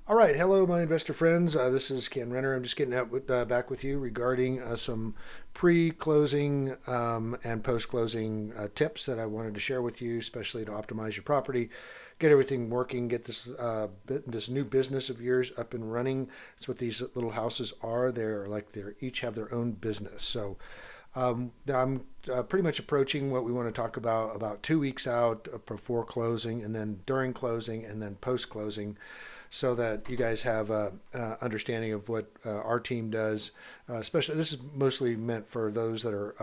All right, hello, my investor friends. This is Ken Renner. I'm just getting back with you regarding some pre-closing and post-closing tips that I wanted to share with you, especially to optimize your property, get everything working, get this new business of yours up and running. That's what these little houses are. They're each have their own business. So I'm pretty much approaching what we want to talk about 2 weeks out before closing, and then during closing, and then post closing, so that you guys have a, understanding of what our team does. Especially, this is mostly meant for those that are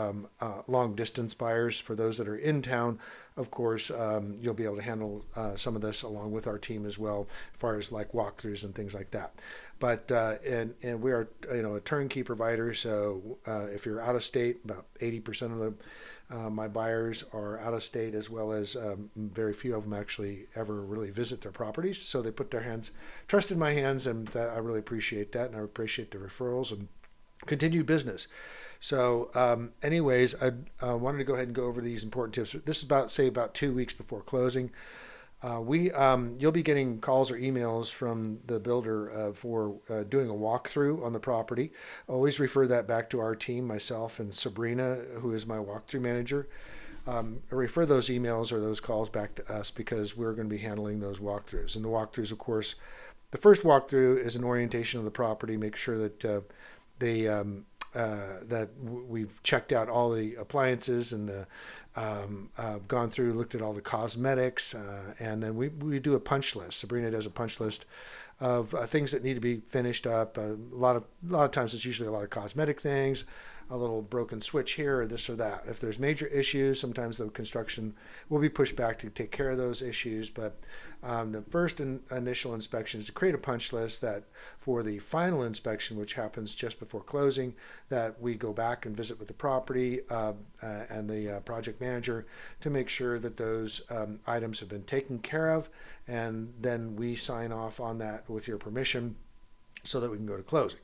long distance buyers. For those that are in town, of course, you'll be able to handle some of this along with our team as well, as far as like walkthroughs and things like that. But and we are a turnkey provider. So if you're out of state, about 80% of the my buyers are out of state, as well as very few of them actually ever really visit their properties. So they put their trust in my hands, and I really appreciate that, and I appreciate the referrals and continued business. So, anyways, I wanted to go ahead and go over these important tips. This is about 2 weeks before closing. You'll be getting calls or emails from the builder for doing a walkthrough on the property. Always refer that back to our team, myself and Sabrina, who is my walkthrough manager. Refer those emails or those calls back to us, because we're going to be handling those walkthroughs. And the walkthroughs, of course, the first walkthrough is an orientation of the property. Make sure that they that we've checked out all the appliances and gone through, looked at all the cosmetics, and then we do a punch list. Sabrina does a punch list of things that need to be finished up. A lot of times it's usually a lot of cosmetic things, a little broken switch here or this or that. If there's major issues, sometimes the construction will be pushed back to take care of those issues. But the first initial inspection is to create a punch list that for the final inspection, which happens just before closing, that we go back and visit with the property and the project manager to make sure that those items have been taken care of, and then we sign off on that with your permission, so that we can go to closing.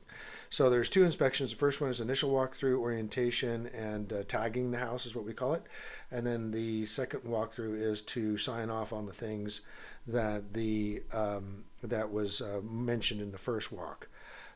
So there's two inspections. The first one is initial walkthrough, orientation, and tagging the house is what we call it. And then the second walkthrough is to sign off on the things that that was mentioned in the first walk.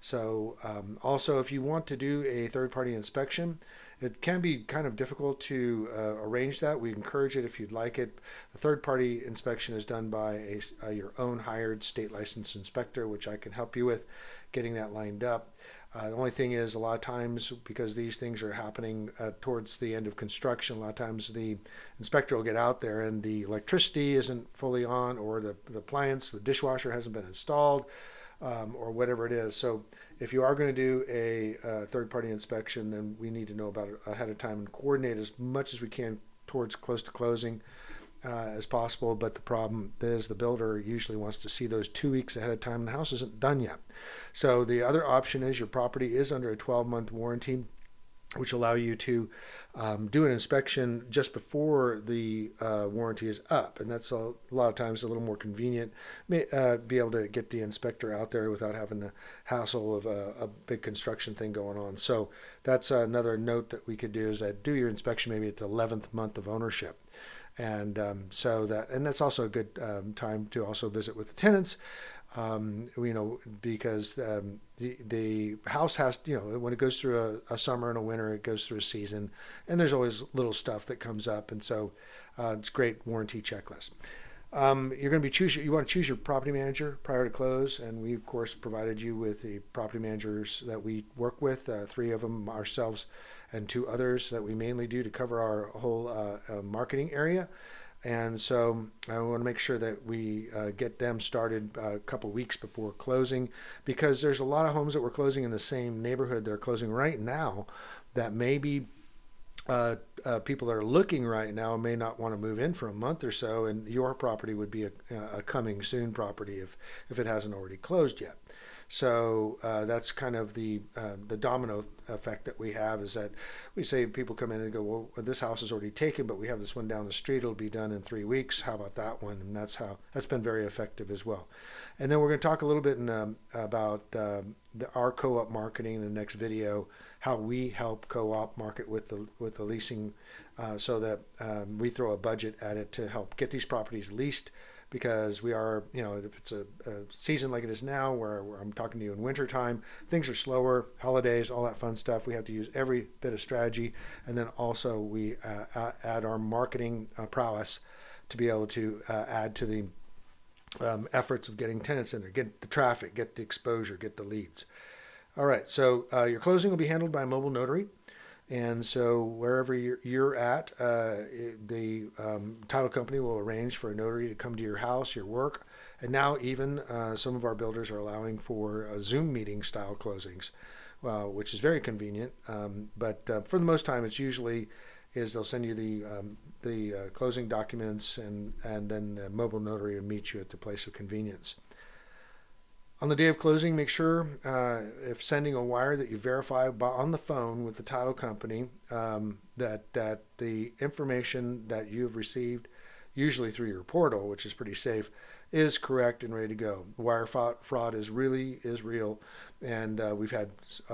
So also, if you want to do a third-party inspection, it can be kind of difficult to arrange that. We encourage it if you'd like it. The third-party inspection is done by your own hired state licensed inspector, which I can help you with getting that lined up. The only thing is, a lot of times, because these things are happening towards the end of construction, a lot of times the inspector will get out there and the electricity isn't fully on, or the appliance, the dishwasher hasn't been installed, or whatever it is. So if you are going to do a third-party inspection, then we need to know about it ahead of time and coordinate as much as we can towards close to closing as possible. But the problem is, the builder usually wants to see those 2 weeks ahead of time, and the house isn't done yet. So the other option is your property is under a 12-month warranty, which allow you to do an inspection just before the warranty is up, and that's a lot of times a little more convenient. Be able to get the inspector out there without having the hassle of a big construction thing going on. So that's another note that we could do, is that do your inspection maybe at the 11th month of ownership. And and that's also a good time to also visit with the tenants. Because the house has, when it goes through a summer and a winter, it goes through a season, and there's always little stuff that comes up, and so it's a great warranty checklist. You're going to you want to choose your property manager prior to close, and we of course provided you with the property managers that we work with, three of them ourselves and two others that we mainly do to cover our whole marketing area. And so I want to make sure that we get them started a couple weeks before closing, because there's a lot of homes that we're closing in the same neighborhood they're closing right now, that maybe people that are looking right now may not want to move in for a month or so, and your property would be a coming soon property if it hasn't already closed yet. So that's kind of the domino effect that we have, is that we say people come in and go, well, this house is already taken, but we have this one down the street. It'll be done in 3 weeks. How about that one? And that's been very effective as well. And then we're going to talk a little bit about our co-op marketing in the next video, how we help co-op market with the leasing, so that we throw a budget at it to help get these properties leased because we are, if it's a season like it is now, where I'm talking to you in wintertime, things are slower, holidays, all that fun stuff. We have to use every bit of strategy, and then also we add our marketing prowess to be able to add to the efforts of getting tenants in there, get the traffic, get the exposure, get the leads. All right, so your closing will be handled by a mobile notary. And so wherever you're at, the title company will arrange for a notary to come to your house, your work. And now even some of our builders are allowing for Zoom meeting style closings, which is very convenient. But for the most time, it's usually they'll send you the closing documents, and then the mobile notary will meet you at the place of convenience. On the day of closing, make sure if sending a wire that you verify on the phone with the title company that the information that you've received, usually through your portal, which is pretty safe, is correct and ready to go. Wire fraud is real, and we've had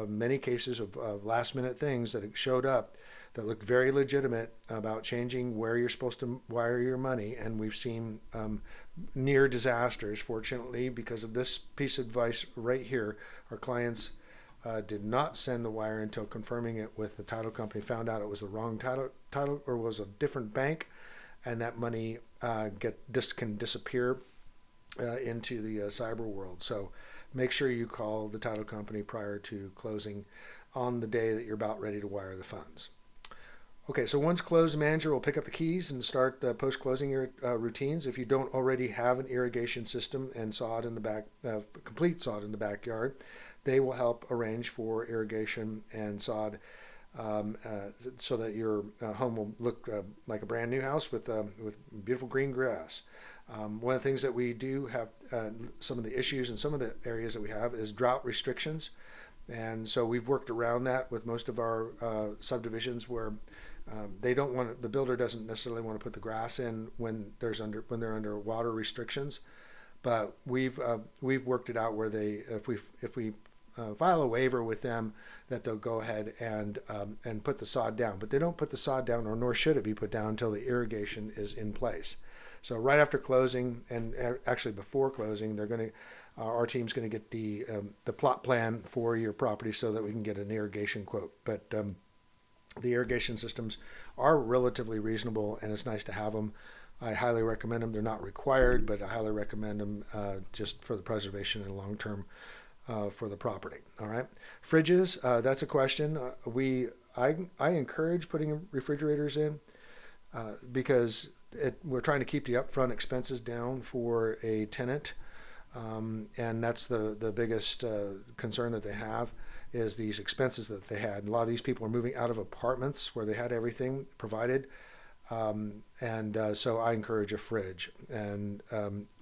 many cases of last-minute things that showed up that looked very legitimate about changing where you're supposed to wire your money, and we've seen near disasters. Fortunately, because of this piece of advice right here, our clients did not send the wire until confirming it with the title company, found out it was the wrong title or was a different bank, and that money can disappear into the cyber world. So make sure you call the title company prior to closing on the day that you're about ready to wire the funds. Okay, so once closed, the manager will pick up the keys and start the post-closing routines. If you don't already have an irrigation system and sod in the back, complete sod in the backyard, they will help arrange for irrigation and sod so that your home will look like a brand new house with beautiful green grass. One of the things that we do have, some of the issues in some of the areas that we have, is drought restrictions. And so we've worked around that with most of our subdivisions, where the builder doesn't necessarily want to put the grass in when they're under water restrictions, but we've worked it out where if we file a waiver with them, that they'll go ahead and put the sod down. But they don't put the sod down, or nor should it be put down, until the irrigation is in place. So right after closing, and actually before closing, our team's going to get the plot plan for your property so that we can get an irrigation quote. But the irrigation systems are relatively reasonable, and it's nice to have them. I highly recommend them. They're not required, but I highly recommend them just for the preservation and long term for the property. All right, fridges. That's a question. I encourage putting refrigerators in because we're trying to keep the upfront expenses down for a tenant, and that's the biggest concern that they have, is these expenses that they had. A lot of these people are moving out of apartments where they had everything provided, and so I encourage a fridge, and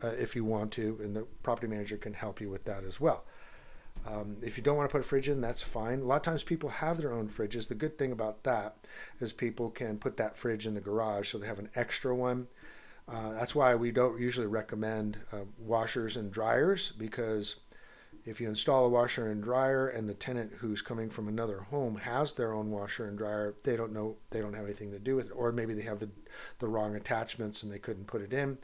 if you want to, and the property manager can help you with that as well. If you don't want to put a fridge in, that's fine. A lot of times people have their own fridges. The good thing about that is people can put that fridge in the garage, so they have an extra one. That's why we don't usually recommend washers and dryers, because if you install a washer and dryer and the tenant who's coming from another home has their own washer and dryer, they don't have anything to do with it, or maybe they have the wrong attachments and they couldn't put it in.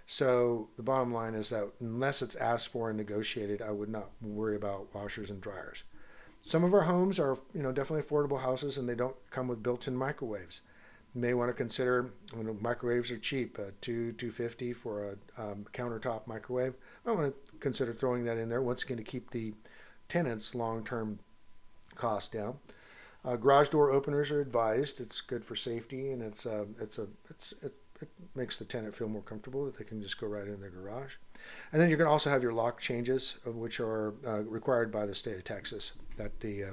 So the bottom line is that unless it's asked for and negotiated, I would not worry about washers and dryers. Some of our homes are, definitely affordable houses, and they don't come with built-in microwaves. You may want to consider, microwaves are cheap, $250 for a countertop microwave. I want to consider throwing that in there once again to keep the tenant's long-term costs down. Garage door openers are advised. It's good for safety, and it makes the tenant feel more comfortable that they can just go right in their garage. And then you're going to also have your lock changes, which are required by the state of Texas, that the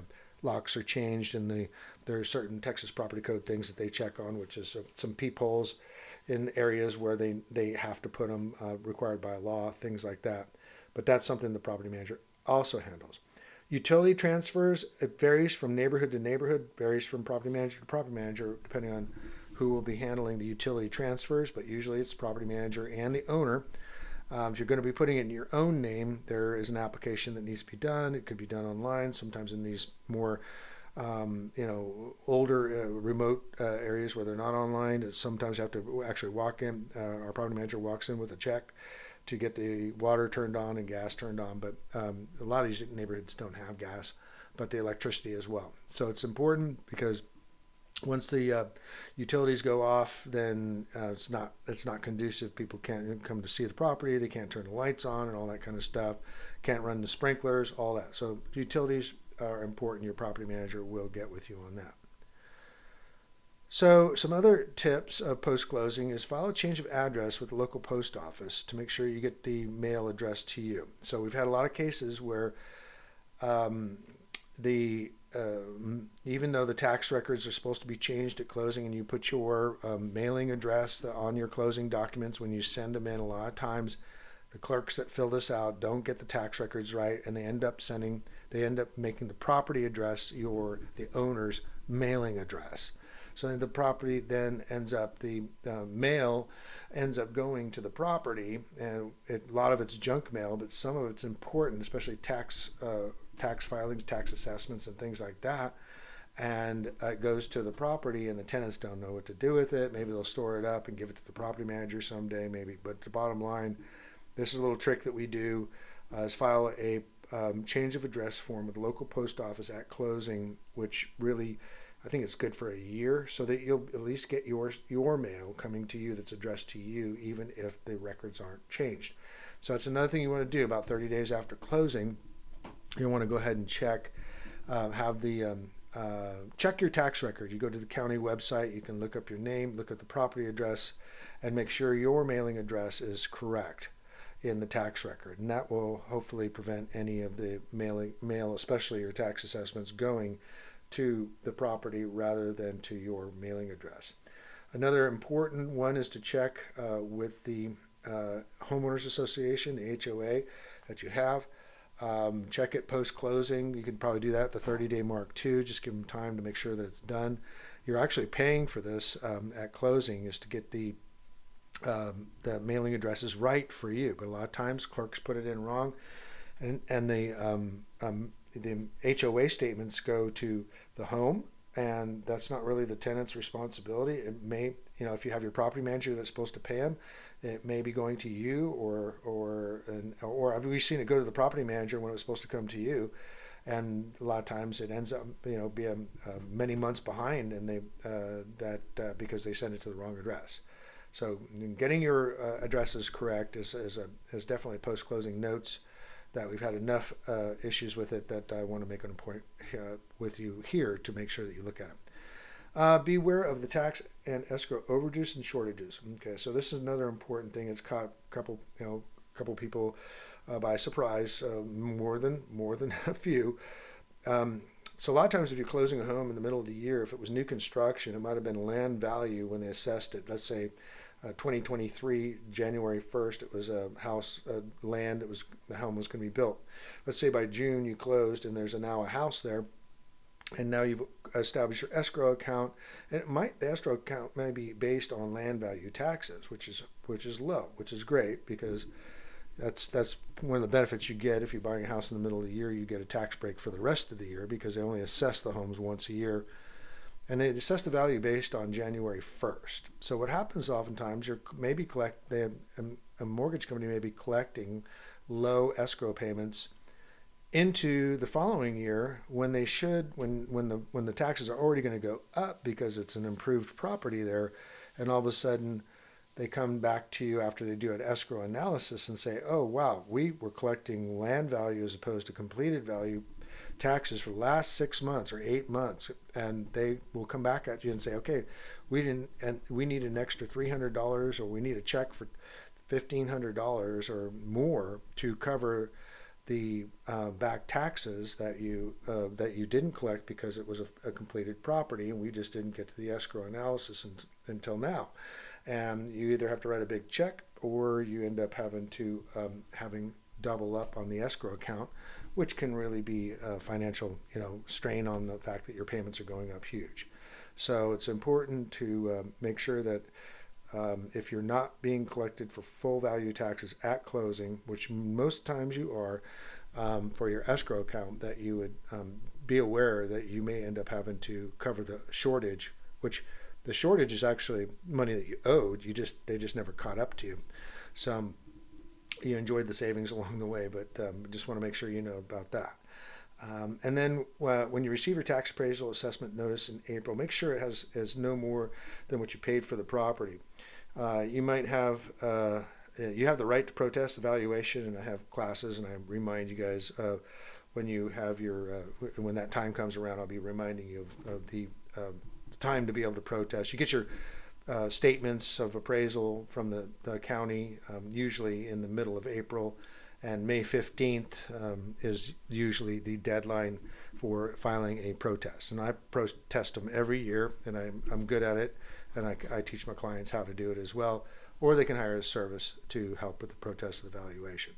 locks are changed, and there are certain Texas property code things that they check on, which is some peepholes in areas where they have to put them, required by law, things like that. But that's something the property manager also handles. Utility transfers, it varies from neighborhood to neighborhood, varies from property manager to property manager, depending on who will be handling the utility transfers, but usually it's the property manager and the owner. If you're going to be putting it in your own name, there is an application that needs to be done. It could be done online. Sometimes in these more older remote areas where they're not online. Sometimes you have to actually walk in. Our property manager walks in with a check to get the water turned on and gas turned on. But a lot of these neighborhoods don't have gas, but the electricity as well. So it's important because once the utilities go off, then it's not conducive. People can't come to see the property. They can't turn the lights on and all that kind of stuff. Can't run the sprinklers, all that. So utilities are important. Your property manager will get with you on that. So some other tips of post-closing is file a change of address with the local post office to make sure you get the mail addressed to you. So we've had a lot of cases where the even though the tax records are supposed to be changed at closing and you put your mailing address on your closing documents when you send them in, a lot of times the clerks that fill this out don't get the tax records right, and they end up making the property address the owner's mailing address. So the property then the mail ends up going to the property, and a lot of it's junk mail, but some of it's important, especially tax filings, tax assessments, and things like that. And it goes to the property, and the tenants don't know what to do with it. Maybe they'll store it up and give it to the property manager someday, maybe. But the bottom line, this is a little trick that we do, is file a change of address form with the local post office at closing, which really, I think it's good for a year, so that you'll at least get your mail coming to you that's addressed to you, even if the records aren't changed. So that's another thing you want to do about 30 days after closing. You want to go ahead and check, check your tax record. You go to the county website, you can look up your name, look at the property address, and make sure your mailing address is correct in the tax record. And that will hopefully prevent any of the mail, especially your tax assessments, going to the property rather than to your mailing address. Another important one is to check with the homeowners association, the HOA that you have. Check it post-closing. You can probably do that at the 30-day mark too. Just give them time to make sure that it's done. You're actually paying for this at closing, is to get the mailing addresses right for you. But a lot of times clerks put it in wrong, and the HOA statements go to the home, and that's not really the tenant's responsibility. It may, if you have your property manager that's supposed to pay them, it may be going to you, or we've seen it go to the property manager when it was supposed to come to you, and a lot of times it ends up being many months behind, and because they sent it to the wrong address. So getting your addresses correct is definitely post-closing notes that we've had enough issues with it that I want to make an point with you here to make sure that you look at it. Beware of the tax and escrow overages and shortages. Okay, so this is another important thing. It's caught a couple people by surprise, more than a few. So a lot of times if you're closing a home in the middle of the year, if it was new construction, it might have been land value when they assessed it. Let's say 2023, January 1st, it was a house, land, the home was going to be built. Let's say by June you closed and there's now a house there, and now you've established your escrow account, and the escrow account may be based on land value taxes, which is low, which is great, because that's one of the benefits you get if you're buying a house in the middle of the year. You get a tax break for the rest of the year because they only assess the homes once a year, and they assess the value based on January 1st. So what happens oftentimes, a mortgage company may be collecting low escrow payments into the following year when they should, when the taxes are already going to go up because it's an improved property there, and all of a sudden they come back to you after they do an escrow analysis and say, oh wow, we were collecting land value as opposed to completed value taxes for the last 6 months or 8 months, and they will come back at you and say, okay, we need an extra $300, or we need a check for $1,500 or more to cover the back taxes that you didn't collect because it was a completed property, and we just didn't get to the escrow analysis until now. And you either have to write a big check, or you end up having double up on the escrow account, which can really be a financial strain on the fact that your payments are going up huge. So it's important to make sure that if you're not being collected for full value taxes at closing, which most times you are, for your escrow account, that you would be aware that you may end up having to cover the shortage, which the shortage is actually money that you owed. They just never caught up to you. So you enjoyed the savings along the way, but just want to make sure you know about that. And then when you receive your tax appraisal assessment notice in April, make sure it has no more than what you paid for the property. You might have you have the right to protest the valuation, and I have classes, and I remind you guys when you have your when that time comes around, I'll be reminding you of the time to be able to protest. You get your statements of appraisal from the county usually in the middle of April, and May 15th is usually the deadline for filing a protest. And I protest them every year, and I'm good at it, and I teach my clients how to do it as well, or they can hire a service to help with the protest of the valuation.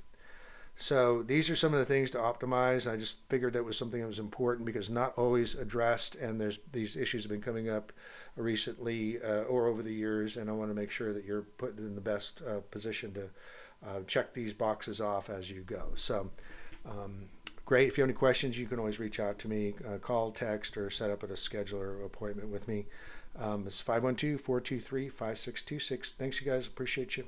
So these are some of the things to optimize. I just figured that was something that was important because not always addressed, and these issues have been coming up recently or over the years, and I want to make sure that you're put in the best position to check these boxes off as you go. So great. If you have any questions, you can always reach out to me, call, text, or set up at a scheduler appointment with me. It's 512-423-5626. Thanks, you guys. Appreciate you.